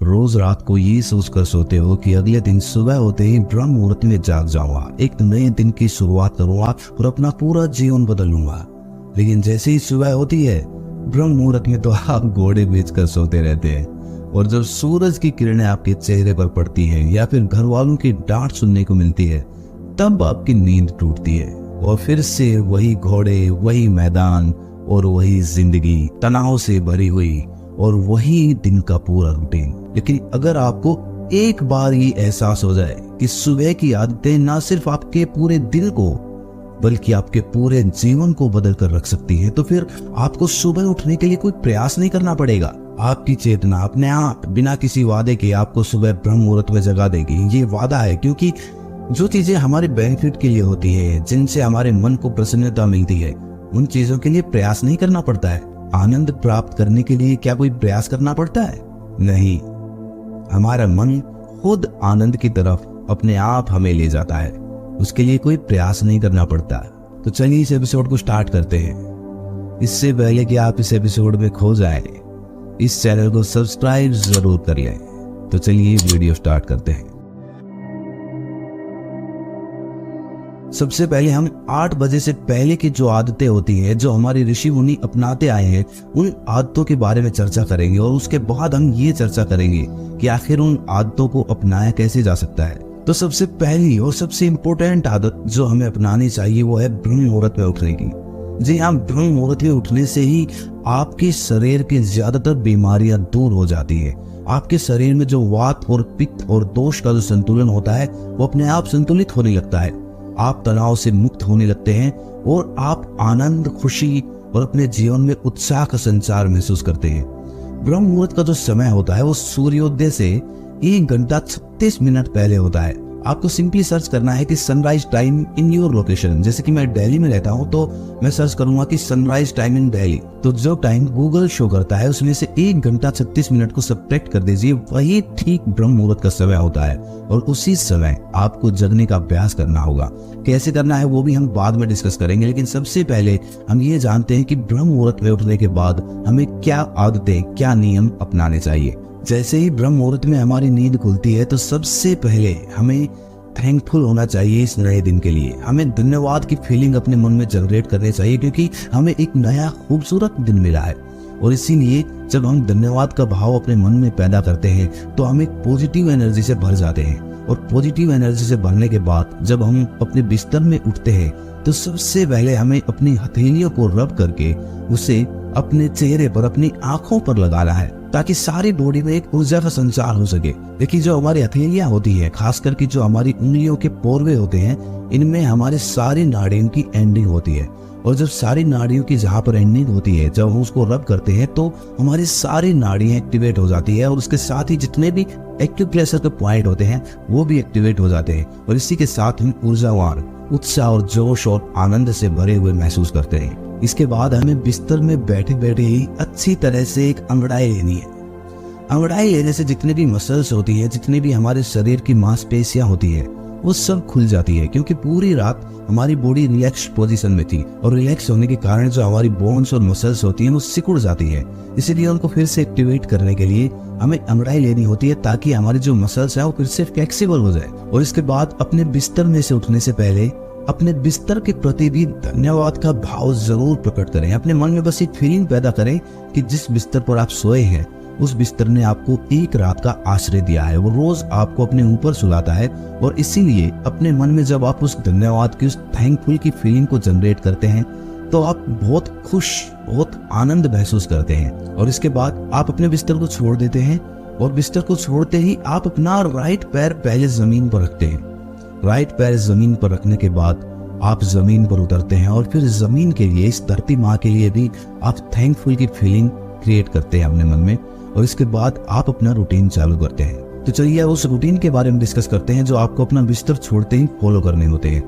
रोज रात को ये सोचकर सोते हो कि अगले दिन सुबह होते ही ब्रह्म मुहूर्त में जाग जाऊंगा, एक नए दिन की शुरुआत करूंगा और अपना पूरा जीवन बदलूंगा। लेकिन जैसे ही सुबह होती है ब्रह्म मुहूर्त में तो आप घोड़े बेचकर सोते रहते हैं, और जब सूरज की किरणें आपके चेहरे पर पड़ती हैं या फिर घर वालों की डांट सुनने को मिलती है, तब आपकी नींद टूटती है और फिर से वही घोड़े, वही मैदान और वही जिंदगी तनाव से भरी हुई और वही दिन का पूरा रूटीन। लेकिन अगर आपको एक बार ये एहसास हो जाए कि सुबह की आदतें ना सिर्फ आपके पूरे दिन को बल्कि आपके पूरे जीवन को बदल कर रख सकती हैं, तो फिर आपको सुबह उठने के लिए कोई प्रयास नहीं करना पड़ेगा। आपकी चेतना अपने आप बिना किसी वादे के आपको सुबह ब्रह्म मुहूर्त में जगा देगी। ये वादा है, क्योंकि जो चीजें हमारे बेनिफिट के लिए होती है, जिनसे हमारे मन को प्रसन्नता मिलती है, उन चीजों के लिए प्रयास नहीं करना पड़ता है। आनंद प्राप्त करने के लिए क्या कोई प्रयास करना पड़ता है? नहीं, हमारा मन खुद आनंद की तरफ अपने आप हमें ले जाता है, उसके लिए कोई प्रयास नहीं करना पड़ता। तो चलिए इस एपिसोड को स्टार्ट करते हैं। इससे पहले कि आप इस एपिसोड में खो जाएं, इस चैनल को सब्सक्राइब जरूर कर लें। तो चलिए वीडियो स्टार्ट करते हैं। सबसे पहले हम 8 बजे से पहले की जो आदतें होती हैं, जो हमारे ऋषि मुनि अपनाते आए हैं, उन आदतों के बारे में चर्चा करेंगे और उसके बाद हम ये चर्चा करेंगे कि आखिर उन आदतों को अपनाया कैसे जा सकता है। तो सबसे पहली और सबसे इम्पोर्टेंट आदत जो हमें अपनानी चाहिए वो है ब्रह्म मुहूर्त में उठने की। जी हाँ, ब्रह्म मुहूर्त में उठने से ही आपके शरीर की ज्यादातर बीमारियां दूर हो जाती है। आपके शरीर में जो वात और पित्त और दोष का जो संतुलन होता है वो अपने आप संतुलित होने लगता है। आप तनाव से मुक्त होने लगते हैं और आप आनंद, खुशी और अपने जीवन में उत्साह का संचार महसूस करते हैं। ब्रह्म मुहूर्त का जो समय होता है वो सूर्योदय से 1 घंटा 36 मिनट पहले होता है। आपको सिंपली सर्च करना है कि sunrise time in your location. जैसे कि मैं दिल्ली में रहता हूँ तो मैं सर्च करूंगा कि सनराइज टाइम इन दिल्ली, तो जो टाइम गूगल शो करता है उसमें से 1 घंटा 36 मिनट को सब्ट्रैक्ट कर दीजिए, वही ठीक ब्रह्म मुहूर्त का समय होता है। और उसी समय आपको जगने का अभ्यास करना होगा। कैसे करना है वो भी हम बाद में डिस्कस करेंगे, लेकिन सबसे पहले हम ये जानते हैं कि ब्रह्म मुहूर्त में उठने के बाद हमें क्या आदतें, क्या नियम अपनाने चाहिए। जैसे ही ब्रह्म मुहूर्त में हमारी नींद खुलती है तो सबसे पहले हमें थैंकफुल होना चाहिए इस नए दिन के लिए। हमें धन्यवाद की फीलिंग अपने मन में जनरेट करनी चाहिए, क्योंकि हमें एक नया खूबसूरत दिन मिला है। और इसीलिए जब हम धन्यवाद का भाव अपने मन में पैदा करते हैं तो हम एक पॉजिटिव एनर्जी से भर जाते हैं। और पॉजिटिव एनर्जी से भरने के बाद जब हम अपने बिस्तर में उठते हैं तो सबसे पहले हमें अपनी हथेलियों को रब करके उसे अपने चेहरे पर, अपनी आंखों पर लगाना है, ताकि सारी बॉडी में एक ऊर्जा का संचार हो सके। देखिए, जो हमारी हथेलियां होती है, खास करके जो हमारी उंगलियों के पोरवे होते हैं, इनमें हमारे सारी नाड़ियों की एंडिंग होती है। और जब सारी नाड़ियों की जहाँ पर एंडिंग होती है, जब हम उसको रब करते हैं तो हमारी सारी नाड़ियां एक्टिवेट हो जाती है और उसके साथ ही जितने भी एक्यूप्रेशर के पॉइंट होते हैं वो भी एक्टिवेट हो जाते हैं। और इसी के साथ हम ऊर्जावान, उत्साह और जोश और आनंद से भरे हुए महसूस करते हैं। इसके बाद हमें बिस्तर में बैठे बैठे ही अच्छी तरह से एक अंगड़ाई लेनी है। अंगड़ाई लेने से जितने भी मसल्स होती है, जितने भी हमारे शरीर की मांसपेशियां होती है, वो सब खुल जाती है। क्योंकि पूरी रात हमारी बॉडी रिलैक्स पोजीशन में थी और रिलैक्स होने के कारण जो हमारी बोन्स और मसल्स होती हैं वो सिकुड़ जाती है। इसीलिए उनको फिर से एक्टिवेट करने के लिए हमें अंगड़ाई लेनी होती है, ताकि हमारी जो मसल्स है वो फिर से फ्लेक्सिबल हो जाए। और इसके बाद अपने बिस्तर में से उठने से पहले अपने बिस्तर के प्रति भी धन्यवाद का भाव जरूर प्रकट करें। अपने मन में बस एक फीलिंग पैदा करें कि जिस बिस्तर पर आप सोए हैं उस बिस्तर ने आपको एक रात का आश्रय दिया है, वो रोज आपको अपने ऊपर सुलाता है। और इसीलिए अपने मन में जब आप उस धन्यवाद की, उस थैंकफुल की फीलिंग को जनरेट करते हैं तो आप बहुत खुश, बहुत आनंद महसूस करते हैं। और इसके बाद आप अपने बिस्तर को छोड़ देते हैं और बिस्तर को छोड़ते ही आप अपना राइट पैर पहले जमीन पर रखते हैं। राइट पैर जमीन पर रखने के बाद आप जमीन पर उतरते हैं और फिर जमीन के लिए, इस धरती माँ के लिए भी आप थैंकफुल की फीलिंग क्रिएट करते हैं अपने मन में। और इसके बाद आप अपना रूटीन चालू करते हैं। तो चलिए उस रूटीन के बारे में डिस्कस करते हैं जो आपको अपना बिस्तर छोड़ते ही फॉलो करने होते हैं।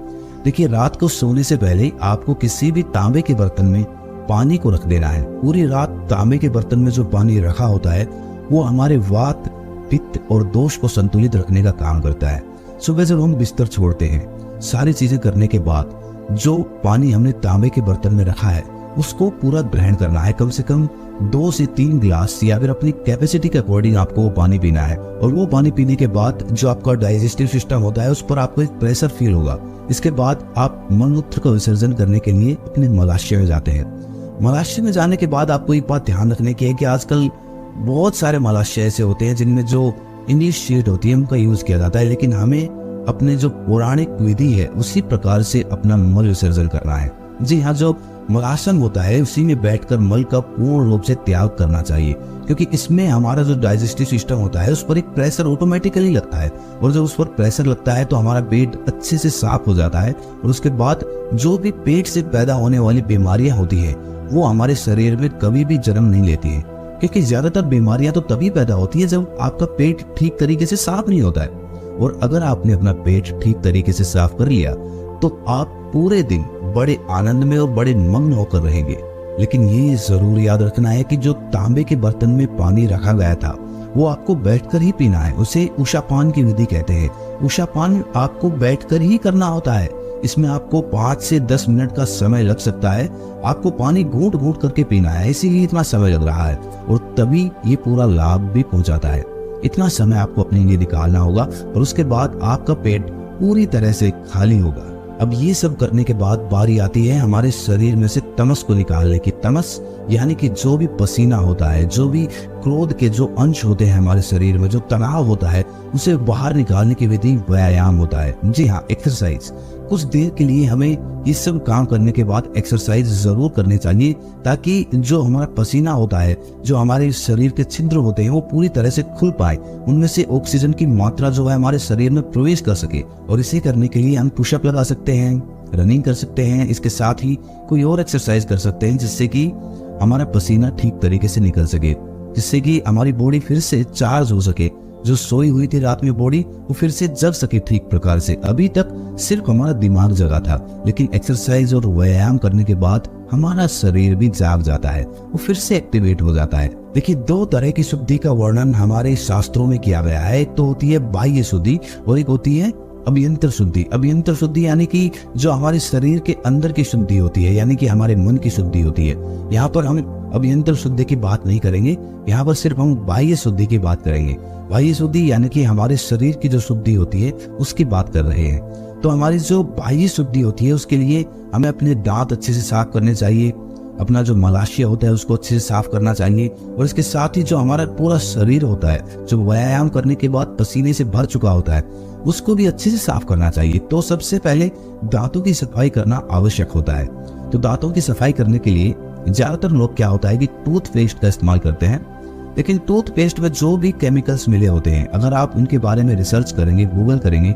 देखिए, रात को सोने से पहले आपको किसी भी तांबे के बर्तन में पानी को रख देना है। पूरी रात तांबे के बर्तन में जो पानी रखा होता है वो हमारे वात, पित्त और दोष को संतुलित रखने का काम करता है। सुबह जब हम बिस्तर छोड़ते हैं, सारी चीजें करने के बाद जो पानी हमने तांबे के बर्तन में रखा है उसको पूरा ग्रहण करना है। कम से कम 2 से 3 गिलास या फिर अपनी कैपेसिटी के अकॉर्डिंग आपको वो पानी पीना है। और वो पानी पीने के बाद जो आपका डाइजेस्टिव सिस्टम होता है उस पर आपको एक प्रेशर फील होगा। इसके बाद आप मलमूत्र का विसर्जन करने के लिए अपने मलाशय में जाते हैं। मलाशय में जाने के बाद आपको एक बात ध्यान रखने की है कि आजकल बहुत सारे मलाशय ऐसे होते हैं जिनमें जो इंग्लिश शीट होती है उनका यूज किया जाता है, लेकिन हमें अपने जो पौराणिक विधि है उसी प्रकार से अपना मल विसर्जन करना है। जी हाँ, जो मलासन होता है उसी में बैठकर मल का पूर्ण रूप से त्याग करना चाहिए, क्योंकि इसमें हमारा जो डाइजेस्टिव सिस्टम होता है उस पर एक प्रेशर ऑटोमेटिकली लगता है, और जब उस पर प्रेशर लगता है तो हमारा पेट अच्छे से साफ हो जाता है। और उसके बाद जो भी पेट से पैदा होने वाली बीमारियां होती है वो हमारे शरीर में कभी भी जन्म नहीं लेती है, क्योंकि ज्यादातर बीमारियां तो तभी पैदा होती है जब आपका पेट ठीक तरीके से साफ नहीं होता है। और अगर आपने अपना पेट ठीक तरीके से साफ कर लिया तो आप पूरे दिन बड़े आनंद में और बड़े मग्न होकर रहेंगे। लेकिन ये जरूर याद रखना है कि जो तांबे के बर्तन में पानी रखा गया था वो आपको बैठकर ही पीना है। उसे उषापान की विधि कहते हैं। उषापान आपको बैठकर ही करना होता है। इसमें आपको 5 से 10 मिनट का समय लग सकता है। आपको पानी घूंट घूंट करके पीना है, इसीलिए इतना समय लग रहा है, और तभी ये पूरा लाभ भी पहुंचाता है। इतना समय आपको अपने लिए निकालना होगा और उसके बाद आपका पेट पूरी तरह से खाली होगा। अब ये सब करने के बाद बारी आती है हमारे शरीर में से तमस को निकालने की। तमस यानी कि जो भी पसीना होता है, जो भी क्रोध के जो अंश होते हैं हमारे शरीर में, जो तनाव होता है, उसे बाहर निकालने की विधि व्यायाम होता है। जी हाँ, एक्सरसाइज। कुछ देर के लिए हमें ये सब काम करने के बाद एक्सरसाइज जरूर करनी चाहिए, ताकि जो हमारा पसीना होता है, जो हमारे शरीर के छिद्र होते हैं वो पूरी तरह से खुल पाए, उनमें से ऑक्सीजन की मात्रा जो है हमारे शरीर में प्रवेश कर सके। और इसे करने के लिए हम पुशअप लगा सकते हैं, रनिंग कर सकते हैं, इसके साथ ही कोई और एक्सरसाइज कर सकते हैं जिससे कि हमारा पसीना ठीक तरीके से निकल सके, जिससे कि हमारी बॉडी फिर से चार्ज हो सके। जो सोई हुई थी रात में बॉडी वो फिर से जग सके ठीक प्रकार से। अभी तक सिर्फ हमारा दिमाग जगा था, लेकिन एक्सरसाइज और व्यायाम करने के बाद हमारा शरीर भी जाग जाता है, वो फिर से एक्टिवेट हो जाता है। देखिए, 2 तरह की शुद्धि का वर्णन हमारे शास्त्रों में किया गया है। एक तो होती है बाह्य शुद्धि और एक होती है अभ्यंतर शुद्धि। अभ्यंतर शुद्धि यानी कि जो हमारे शरीर के अंदर की शुद्धि होती है, यानी कि हमारे मन की शुद्धि होती है। यहाँ पर हम अभ्यंतर शुद्धि की बात नहीं करेंगे, यहाँ पर सिर्फ हम बाह्य शुद्धि की बात करेंगे। बाह्य शुद्धि यानी कि हमारे शरीर की जो शुद्धि होती है उसकी बात कर रहे हैं। तो हमारी जो बाह्य शुद्धि होती है उसके लिए हमें अपने दांत अच्छे से साफ करने चाहिए, अपना जो मलाशय होता है उसको अच्छे से साफ करना चाहिए, और इसके साथ ही जो हमारा पूरा शरीर होता है, जो व्यायाम करने के बाद पसीने से भर चुका होता है, उसको भी अच्छे से साफ करना चाहिए। तो सबसे पहले दांतों की सफाई करना आवश्यक होता है। तो दांतों की सफाई करने के लिए ज्यादातर लोग क्या होता है कि टूथपेस्ट का इस्तेमाल करते हैं, लेकिन टूथपेस्ट में जो भी केमिकल्स मिले होते हैं, अगर आप उनके बारे में रिसर्च करेंगे, गूगल करेंगे,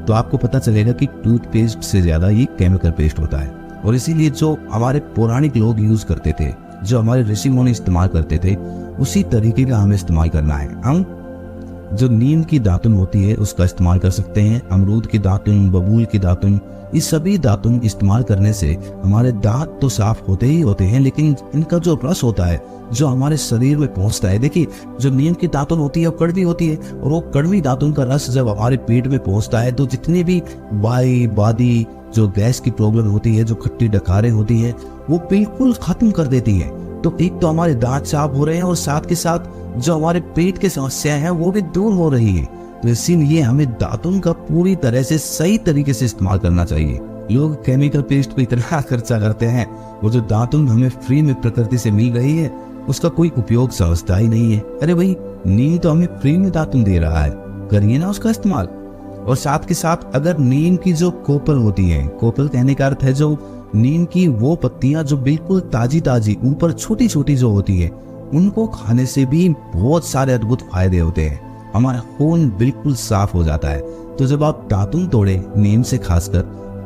तो आपको पता चलेगा कि टूथपेस्ट से ज्यादा ये केमिकल पेस्ट होता है। और इसीलिए जो हमारे पौराणिक लोग यूज करते थे, जो हमारे ऋषि मुनि इस्तेमाल करते थे, उसी तरीके का हमें इस्तेमाल करना है। हम जो नीम की दातुन होती है उसका इस्तेमाल कर सकते हैं, अमरूद की दातुन, बबूल की दातुन, ये सभी दातुन इस्तेमाल करने से हमारे दांत तो साफ होते ही होते हैं, लेकिन इनका जो रस होता है जो हमारे शरीर में पहुंचता है। देखिए, जो नीम की दातुन होती है वो कड़वी होती है, और वो कड़वी दातुन का रस जब हमारे पेट में पहुंचता है तो जितनी भी बाई बादी जो गैस की प्रॉब्लम होती है, जो खट्टी डकारें होती है, वो बिल्कुल खत्म कर देती है। तो एक तो हमारे दांत साफ हो रहे हैं और साथ के साथ जो हमारे पेट की समस्याएं हैं वो भी दूर हो रही है। तो इसीलिए हमें दातुन का पूरी तरह से सही तरीके से इस्तेमाल करना चाहिए। लोग केमिकल पेस्ट पे इतना खर्चा करते हैं, वो जो दातुन हमें फ्री में प्रकृति से मिल रही है उसका कोई उपयोग समझता ही नहीं है। अरे भाई, नीम तो हमें फ्री में दातुन दे रहा है, करिए ना उसका इस्तेमाल। और साथ के साथ अगर नीम की जो कोपल होती है, कोपल कहने का अर्थ है जो नीम की वो पत्तियां जो बिल्कुल ताजी ताजी ऊपर छोटी छोटी जो होती है, उनको खाने से भी बहुत सारे अद्भुत फायदे होते हैं। हमारा खून बिल्कुल साफ हो जाता है। तो जब आप दातुन तोड़े नीम से खासकर,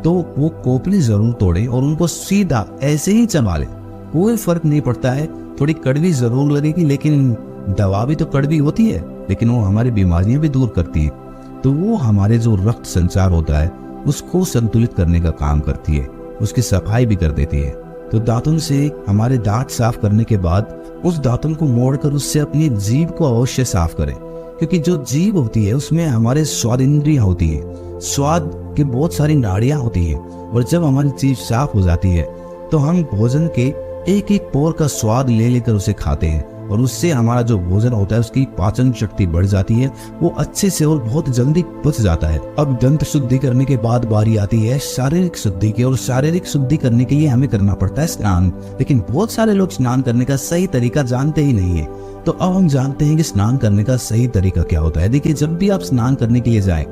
तो वो कोपली जरूर तोड़े और उनको सीधा ऐसे ही चबा ले, कोई फर्क नहीं पड़ता है। थोड़ी कड़वी जरूर लगेगी, लेकिन दवा भी तो कड़वी होती है, लेकिन वो हमारी बीमारियां भी दूर करती है। तो वो हमारे जो रक्त संचार होता है उसको संतुलित करने का काम करती है, उसकी सफाई भी कर देती है। तो दातुन से हमारे दांत साफ करने के बाद उस दातुन को मोड़कर उससे अपनी जीभ को अवश्य साफ करें, क्योंकि जो जीभ होती है उसमें हमारे स्वाद इंद्रियां होती है, स्वाद की बहुत सारी नाड़ियां होती है। और जब हमारी जीभ साफ हो जाती है तो हम भोजन के एक एक पोर का स्वाद ले लेकर उसे खाते हैं और उससे हमारा जो भोजन होता है उसकी पाचन शक्ति बढ़ जाती है, वो अच्छे से और बहुत जल्दी पच जाता है। अब दंत शुद्धि करने के बाद बारी आती है शारीरिक शुद्धि की, और शारीरिक शुद्धि करने के लिए हमें करना पड़ता है स्नान। लेकिन बहुत सारे लोग स्नान करने का सही तरीका जानते ही नहीं है। तो अब हम जानते हैं कि स्नान करने का सही तरीका क्या होता है। देखिए, जब भी आप स्नान करने के लिए जाए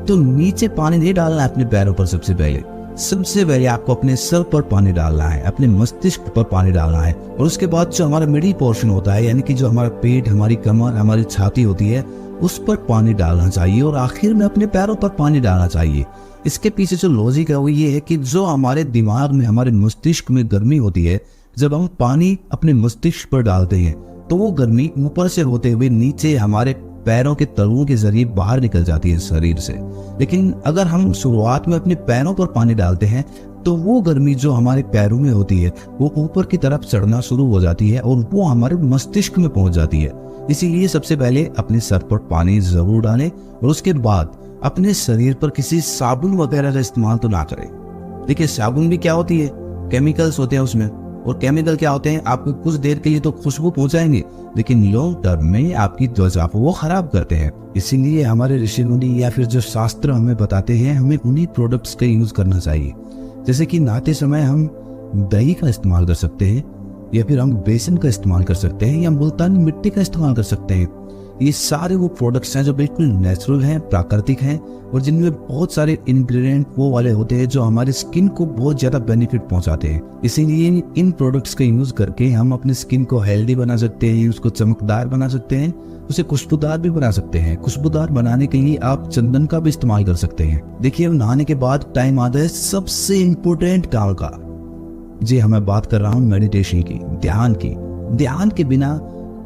तो नीचे पानी नहीं डालना है अपने पैरों पर। सबसे पहले आपको अपने सर पर पानी डालना है, अपने मस्तिष्क पर पानी डालना है, और उसके बाद जो हमारा मिडिल पोर्शन होता है, यानी कि जो हमारा पेट, हमारी कमर, हमारी छाती होती है, उस पर पानी डालना चाहिए, और आखिर में अपने पैरों पर पानी डालना चाहिए। इसके पीछे जो लॉजिक है वो ये है कि जो हमारे दिमाग में, हमारे मस्तिष्क में गर्मी होती है, जब हम पानी अपने मस्तिष्क पर डालते हैं तो वो गर्मी ऊपर से होते हुए नीचे हमारे पैरों के तलुओं के जरिए बाहर निकल जाती है शरीर से। लेकिन अगर हम शुरुआत में अपने पैरों पर पानी डालते हैं तो वो गर्मी जो हमारे पैरों में होती है वो ऊपर की तरफ चढ़ना शुरू हो जाती है और वो हमारे मस्तिष्क में पहुंच जाती है। इसीलिए सबसे पहले अपने सर पर पानी जरूर डालें, और उसके बाद अपने शरीर पर किसी साबुन वगैरह का इस्तेमाल तो ना करें। देखिए, साबुन भी क्या होती है, केमिकल्स होते हैं उसमें, और केमिकल क्या होते हैं, आपको कुछ देर के लिए तो खुशबू पहुंचाएंगे, लेकिन लॉन्ग टर्म में आपकी त्वचा को वो खराब करते हैं। इसीलिए हमारे ऋषि मुनि या फिर जो शास्त्र हमें बताते हैं, हमें उन्हीं प्रोडक्ट्स का यूज करना चाहिए। जैसे कि नहाते समय हम दही का इस्तेमाल कर सकते हैं, या फिर हम बेसन का इस्तेमाल कर सकते हैं, या मुल्तानी मिट्टी का इस्तेमाल कर सकते हैं। ये सारे वो प्रोडक्ट्स हैं जो बिल्कुल नेचुरल हैं, प्राकृतिक हैं, और जिनमें बहुत सारे इंग्रेडिएंट वो वाले होते हैं जो हमारे स्किन को बहुत ज्यादा बेनिफिट पहुंचाते हैं। इसीलिए इन प्रोडक्ट्स का यूज करके हम अपने स्किन को हेल्दी बना सकते हैं, उसको चमकदार बना सकते हैं, उसे खुशबूदार भी बना सकते हैं। खुशबूदार बनाने के लिए आप चंदन का भी इस्तेमाल कर सकते हैं। देखिए, अब नहाने के बाद टाइम आता है सबसे इम्पोर्टेंट काम का। जी, हमें बात कर रहा हूँ मेडिटेशन की, ध्यान की। ध्यान के बिना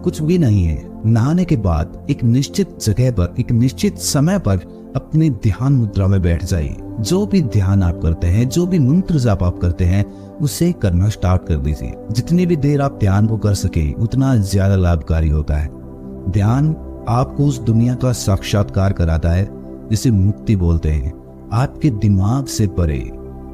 कुछ भी नहीं है। नहाने के बाद एक निश्चित जगह पर, एक निश्चित समय पर अपनी ध्यान मुद्रा में बैठ जाइए। जो भी ध्यान आप करते हैं, जो भी मंत्र जाप आप करते हैं, उसे करना स्टार्ट कर दीजिए। जितनी भी देर आप ध्यान को कर सके उतना ज्यादा लाभकारी होता है। ध्यान आपको उस दुनिया का साक्षात्कार कराता है जिसे मुक्ति बोलते हैं। आपके दिमाग से परे,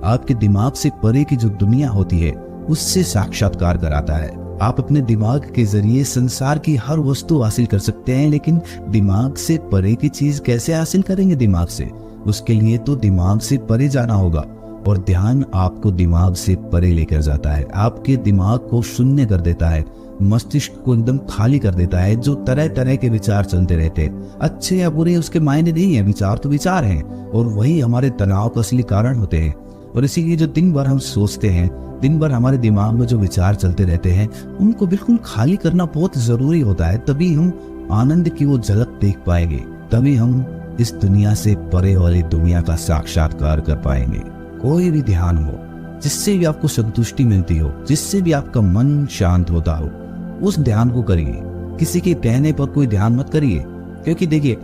आपके दिमाग से परे की जो दुनिया होती है उससे साक्षात्कार कराता है। आप अपने दिमाग के जरिए संसार की हर वस्तु हासिल कर सकते हैं, लेकिन दिमाग से परे की चीज कैसे हासिल करेंगे दिमाग से? उसके लिए तो दिमाग से परे जाना होगा, और ध्यान आपको दिमाग से परे लेकर जाता है। आपके दिमाग को शून्य कर देता है, मस्तिष्क को एकदम खाली कर देता है। जो तरह तरह के विचार चलते रहते हैं, अच्छे या बुरे उसके मायने नहीं है, विचार तो विचार हैं, और वही हमारे तनाव का असली कारण होते हैं। और इसीलिए जो दिन भर हम सोचते हैं, दिन भर हमारे दिमाग में जो विचार चलते रहते हैं, उनको बिल्कुल खाली करना बहुत जरूरी होता है। तभी हम आनंद की वो झलक देख पाएंगे, तभी हम इस दुनिया से परे वाली दुनिया का साक्षात्कार कर पाएंगे। कोई भी ध्यान हो जिससे भी आपको संतुष्टि मिलती हो, जिससे भी आपका मन शांत होता हो, उस ध्यान को करिए। किसी के कहने पर कोई ध्यान मत करिए, क्योंकि देखिए,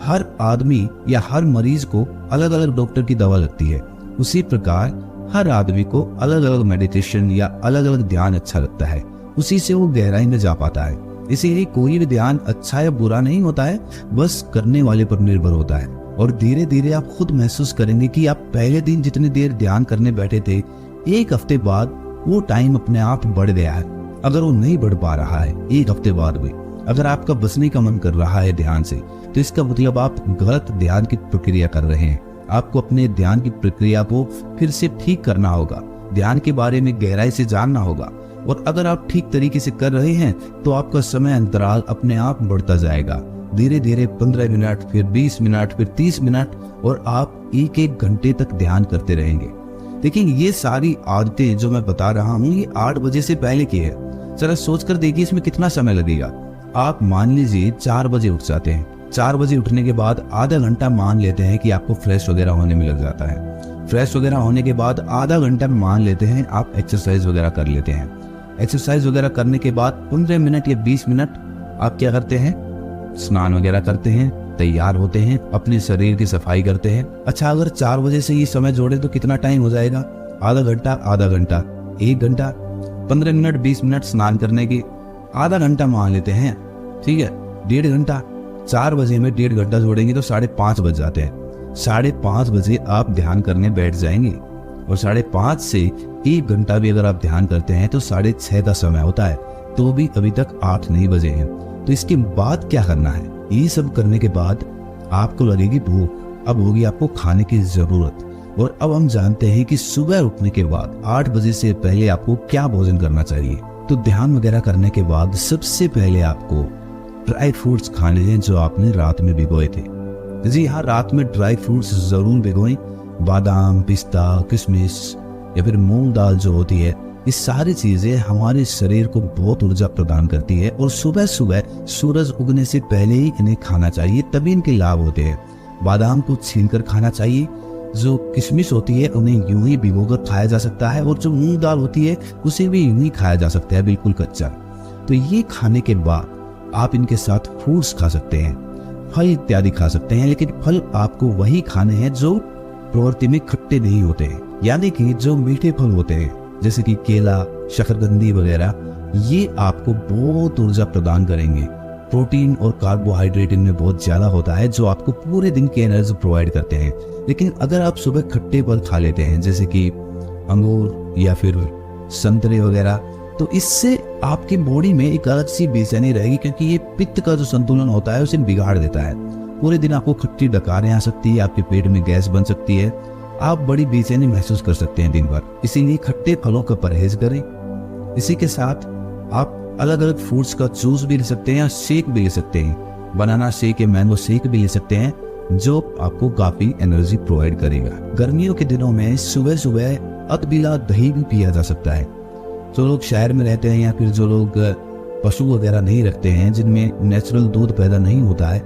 हर आदमी या हर मरीज को अलग अलग डॉक्टर की दवा लगती है। उसी प्रकार हर आदमी को अलग अलग मेडिटेशन या अलग अलग ध्यान अच्छा लगता है, उसी से वो गहराई में जा पाता है। इसीलिए कोई भी ध्यान अच्छा या बुरा नहीं होता है, बस करने वाले पर निर्भर होता है। और धीरे धीरे आप खुद महसूस करेंगे कि आप पहले दिन जितनी देर ध्यान करने बैठे थे, एक हफ्ते बाद वो टाइम अपने आप बढ़ गया है। अगर वो नहीं बढ़ पा रहा है एक हफ्ते बाद भी, अगर आपका बचने का मन कर रहा है ध्यान से, तो इसका मतलब आप गलत ध्यान की प्रक्रिया कर रहे हैं। आपको अपने ध्यान की प्रक्रिया को फिर से ठीक करना होगा, ध्यान के बारे में गहराई से जानना होगा। और अगर आप ठीक तरीके से कर रहे हैं तो आपका समय अंतराल अपने आप बढ़ता जाएगा। धीरे धीरे 15 मिनट, फिर 20 मिनट, फिर 30 मिनट, और आप एक एक घंटे तक ध्यान करते रहेंगे। लेकिन ये सारी आदतें जो मैं बता रहा हूँ, ये 8 बजे से पहले की है। जरा सोच कर देखिए इसमें कितना समय लगेगा। आप मान लीजिए 4 बजे उठ जाते हैं। 4 बजे उठने के बाद आधा घंटा मान लेते हैं कि आपको फ्रेश वगैरह होने में लग जाता है। फ्रेश वगैरह होने के बाद आधा घंटा मान लेते हैं आप एक्सरसाइज वगैरह कर लेते हैं। एक्सरसाइज वगैरह करने के बाद 15 मिनट या 20 मिनट आप क्या करते हैं, स्नान वगैरह करते हैं, तैयार होते हैं, अपने शरीर की सफाई करते हैं। अच्छा, अगर 4 बजे से ये समय जोड़े तो कितना टाइम हो जाएगा? आधा घंटा, आधा घंटा, 1 घंटा, 15 मिनट, 20 मिनट स्नान करने की, आधा घंटा मान लेते हैं, ठीक है, 1.5 घंटा। 4 बजे में 1.5 घंटा जोड़ेंगे तो 5:30 बज जाते हैं। 5:30 बजे आप ध्यान करने बैठ जाएंगे। और 5:30 से 1 घंटा भी अगर आप ध्यान करते हैं तो 6:30 का समय होता है, तो भी अभी तक 8 नहीं बजे हैं। तो इसके बाद क्या करना है? ये सब करने के बाद आपको लगेगी भूख, अब होगी आपको खाने की जरूरत। और अब हम जानते हैं कि सुबह उठने के बाद 8 बजे से पहले आपको क्या भोजन करना चाहिए। तो ध्यान वगैरह करने के बाद सबसे पहले आपको ड्राई फ्रूट्स खाने हैं जो आपने रात में भिगोए थे। जी हाँ, रात में ड्राई फ्रूट्स जरूर भिगोएं। बादाम, पिस्ता, किशमिश या फिर मूंग दाल जो होती है, ये सारी चीजें हमारे शरीर को बहुत ऊर्जा प्रदान करती है और सुबह सुबह सूरज उगने से पहले ही इन्हें खाना चाहिए, तभी इनके लाभ होते हैं। बादाम को छीलकर खाना चाहिए। जो किशमिश होती है उन्हें यूं ही भिगोकर खाया जा सकता है, और जो मूंग दाल होती है उसे भी यूं ही खाया जा सकता है, बिल्कुल कच्चा। तो ये खाने के बाद आप इनके साथ फ्रूट्स खा सकते हैं, फल इत्यादि खा सकते हैं, लेकिन फल आपको वही खाने हैं जो प्रवृत्ति में खट्टे नहीं होते हैं, यानी कि जो मीठे फल होते हैं जैसे कि केला, शकरकंदी वगैरह, ये आपको बहुत ऊर्जा प्रदान करेंगे। प्रोटीन और कार्बोहाइड्रेट इनमें बहुत ज्यादा होता है जो आपको पूरे दिन की एनर्जी प्रोवाइड करते हैं। लेकिन अगर आप सुबह खट्टे फल खा लेते हैं जैसे कि अंगूर या फिर संतरे वगैरह, तो इससे आपकी बॉडी में एक अलग सी बेचैनी रहेगी, क्योंकि ये पित्त का जो संतुलन होता है उसे बिगाड़ देता है। पूरे दिन आपको खट्टी डकारें आ सकती है, आपके पेट में गैस बन सकती है, आप बड़ी बेचैनी महसूस कर सकते हैं दिन भर। इसीलिए खट्टे फलों का परहेज करें। इसी के साथ आप अलग अलग फ्रूट्स का जूस भी ले सकते हैं या शेक भी ले सकते हैं। बनाना शेक या मैंगो शेक भी ले सकते हैं, जो आपको काफी एनर्जी प्रोवाइड करेगा। गर्मियों के दिनों में सुबह सुबह अदबिला दही भी पिया जा सकता है। जो लोग शहर में रहते हैं या फिर जो लोग पशु वगैरह नहीं रखते हैं, जिनमें नेचुरल दूध पैदा नहीं होता है,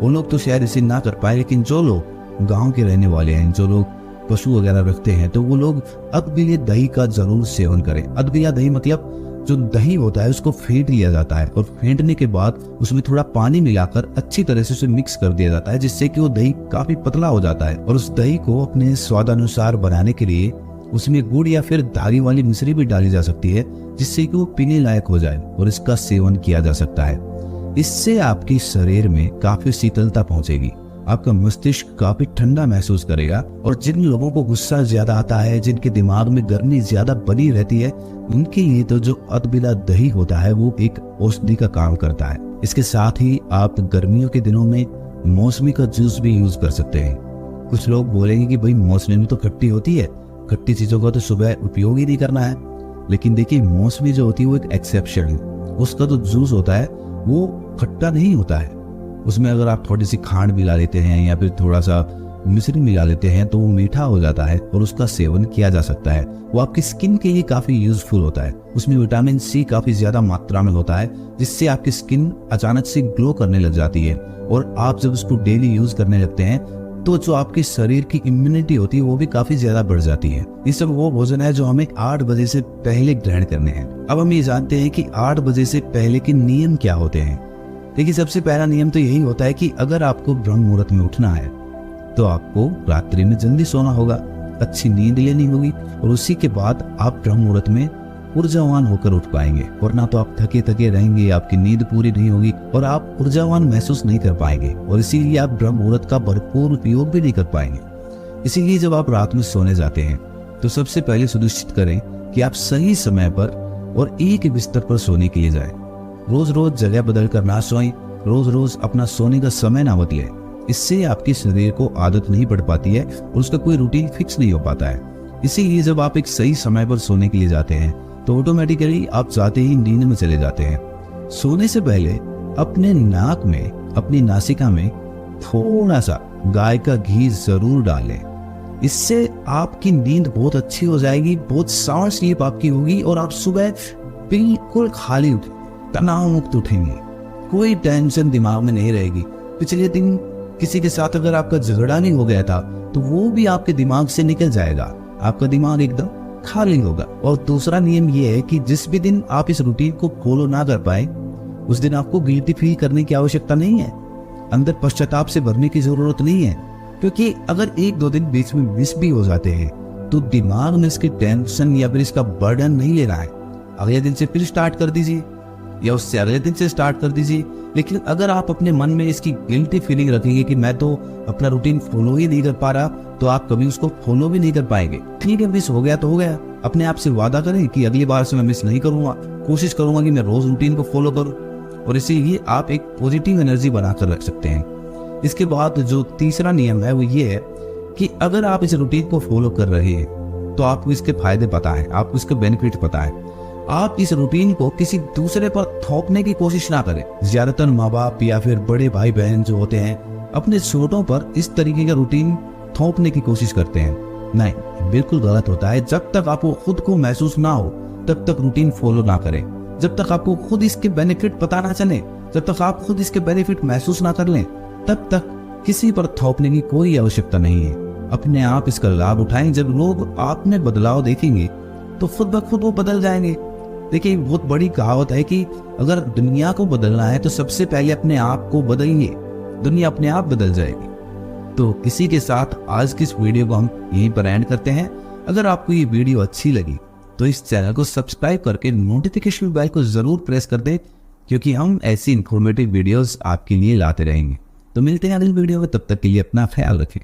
वो लोग तो शायद इसे ना कर पाए, लेकिन जो लोग गांव के रहने वाले हैं, जो लोग पशु वगैरह रखते हैं, तो वो लोग अदबिले दही का जरूर सेवन करें। अदबिला दही मतलब जो दही होता है उसको फेंट लिया जाता है, और फेंटने के बाद उसमें थोड़ा पानी मिलाकर अच्छी तरह से उसे मिक्स कर दिया जाता है, जिससे कि वो दही काफी पतला हो जाता है। और उस दही को अपने स्वादानुसार बनाने के लिए उसमें गुड़ या फिर धागे वाली मिश्री भी डाली जा सकती है, जिससे कि वो पीने लायक हो जाए, और इसका सेवन किया जा सकता है। इससे आपके शरीर में काफी शीतलता पहुंचेगी, आपका मस्तिष्क काफी ठंडा महसूस करेगा। और जिन लोगों को गुस्सा ज्यादा आता है, जिनके दिमाग में गर्मी ज्यादा बनी रहती है, उनके लिए तो जो अदबिला दही होता है वो एक औषधि का काम करता है। इसके साथ ही आप गर्मियों के दिनों में मौसमी का जूस भी यूज कर सकते हैं। कुछ लोग बोलेंगे कि भाई मौसमी तो खट्टी होती है, खट्टी चीजों का तो सुबह उपयोग ही नहीं करना है। लेकिन देखिए, मौसमी जो होती है वो एक एक्सेप्शन है। उसका जो जूस होता है वो खट्टा नहीं होता है। उसमें अगर आप थोड़ी सी खांड मिला लेते हैं या फिर थोड़ा सा मिश्री मिला लेते हैं तो वो मीठा हो जाता है और उसका सेवन किया जा सकता है। वो आपकी स्किन के लिए काफी यूजफुल होता है। उसमें विटामिन सी काफी ज्यादा मात्रा में होता है, जिससे आपकी स्किन अचानक से ग्लो करने लग जाती है। और आप जब उसको डेली यूज करने लगते हैं तो जो आपके शरीर की इम्यूनिटी होती है वो भी काफी ज्यादा बढ़ जाती है। ये सब वो भोजन है जो हमें 8 बजे से पहले ग्रहण करने हैं। अब हम ये जानते हैं कि 8 बजे से पहले के नियम क्या होते हैं। देखिए, सबसे पहला नियम तो यही होता है कि अगर आपको ब्रह्म मुहूर्त में उठना है तो आपको रात्रि में जल्दी सोना होगा, अच्छी नींद लेनी होगी, और उसी के बाद आप ब्रह्म मुहूर्त में ऊर्जावान होकर उठ पाएंगे। वरना तो आप थके थके रहेंगे, आपकी नींद पूरी नहीं होगी और आप ऊर्जावान महसूस नहीं कर पाएंगे, और इसीलिए आप ब्रह्म मुहूर्त का भरपूर उपयोग भी नहीं कर पाएंगे। इसीलिए जब आप रात में सोने जाते हैं तो सबसे पहले सुनिश्चित करें कि आप सही समय पर और एक बिस्तर पर सोने के लिए जाएं। रोज रोज जगह बदल कर ना सोएं, रोज रोज अपना सोने का समय ना बदलें। इससे आपके शरीर को आदत नहीं पड़ पाती है और उसका कोई रूटीन फिक्स नहीं हो पाता है। इसीलिए जब आप एक सही समय पर सोने के लिए जाते हैं तो ऑटोमेटिकली आप जाते ही नींद में चले जाते हैं। सोने से पहले अपने नाक में, अपनी नासिका में थोड़ा सा गाय का घी जरूर डालें। इससे आपकी नींद बहुत अच्छी हो जाएगी, बहुत साउंड स्लीप आपकी होगी और आप सुबह बिल्कुल खाली उठेंगे, तनाव मुक्त उठेंगे, कोई टेंशन दिमाग में नहीं रहेगी। पिछले दिन किसी के साथ अगर आपका झगड़ा नहीं हो गया था तो वो भी आपके दिमाग से निकल जाएगा, आपका दिमाग एकदम खाली होगा। और दूसरा नियम ये है कि जिस भी दिन आप इस रूटीन को फॉलो ना कर पाए उस दिन आपको गिल्टी फील करने की आवश्यकता नहीं है, अंदर पश्चाताप से भरने की जरूरत नहीं है। क्योंकि अगर 1-2 दिन बीच में मिस भी हो जाते हैं तो दिमाग में इसकी टेंशन या फिर इसका बर्डन नहीं लेना है। अगले दिन से फिर स्टार्ट कर दीजिए। या उससे अगले दिन से स्टार्ट कर दीजिए। लेकिन अगर आप अपने मन में इसकी गिल्टी फीलिंग रखेंगे कि मैं तो अपना रूटीन फॉलो ही नहीं कर पा रहा, तो आप कभी उसको फॉलो भी नहीं कर पाएंगे। ठीक है, मिस हो गया तो हो गया। अपने आप से वादा करें कि अगली बार से मैं मिस नहीं करूंगा, कोशिश करूंगा कि मैं रोज रूटीन को फॉलो करूं, और इसीलिए आप एक पॉजिटिव एनर्जी बनाकर रख सकते हैं। इसके बाद जो तीसरा नियम है वो ये है कि अगर आप इस रूटीन को फॉलो कर रहे हैं तो आपको इसके फायदे पता है, आपको इसके बेनिफिट पता है। आप इस रूटीन को किसी दूसरे पर थोपने की कोशिश ना करें। ज्यादातर माँ बाप या फिर बड़े भाई बहन जो होते हैं अपने छोटों पर इस तरीके का रूटीन थोपने की कोशिश करते हैं। नहीं, बिल्कुल गलत होता है। जब तक आपको खुद को महसूस ना हो तब तक रूटीन फॉलो ना करें। जब तक आपको खुद इसके बेनिफिट पता ना चले, जब तक आप खुद इसके बेनिफिट महसूस ना कर लें, तब तक किसी पर थोपने की कोई आवश्यकता नहीं है। अपने आप इसका लाभ उठाएं। जब लोग आप में बदलाव देखेंगे तो खुद ब खुद वो बदल जाएंगे। देखिए, बहुत बड़ी कहावत है कि अगर दुनिया को बदलना है तो सबसे पहले अपने आप को बदलिए, दुनिया अपने आप बदल जाएगी। तो इसी के साथ आज की इस वीडियो को हम यहीं पर एंड करते हैं। अगर आपको ये वीडियो अच्छी लगी तो इस चैनल को सब्सक्राइब करके नोटिफिकेशन बेल को जरूर प्रेस कर दें, क्योंकि हम ऐसी इंफॉर्मेटिव वीडियोस आपके लिए लाते रहेंगे। तो मिलते हैं अगली वीडियो में, तब तक के लिए अपना ख्याल रखें।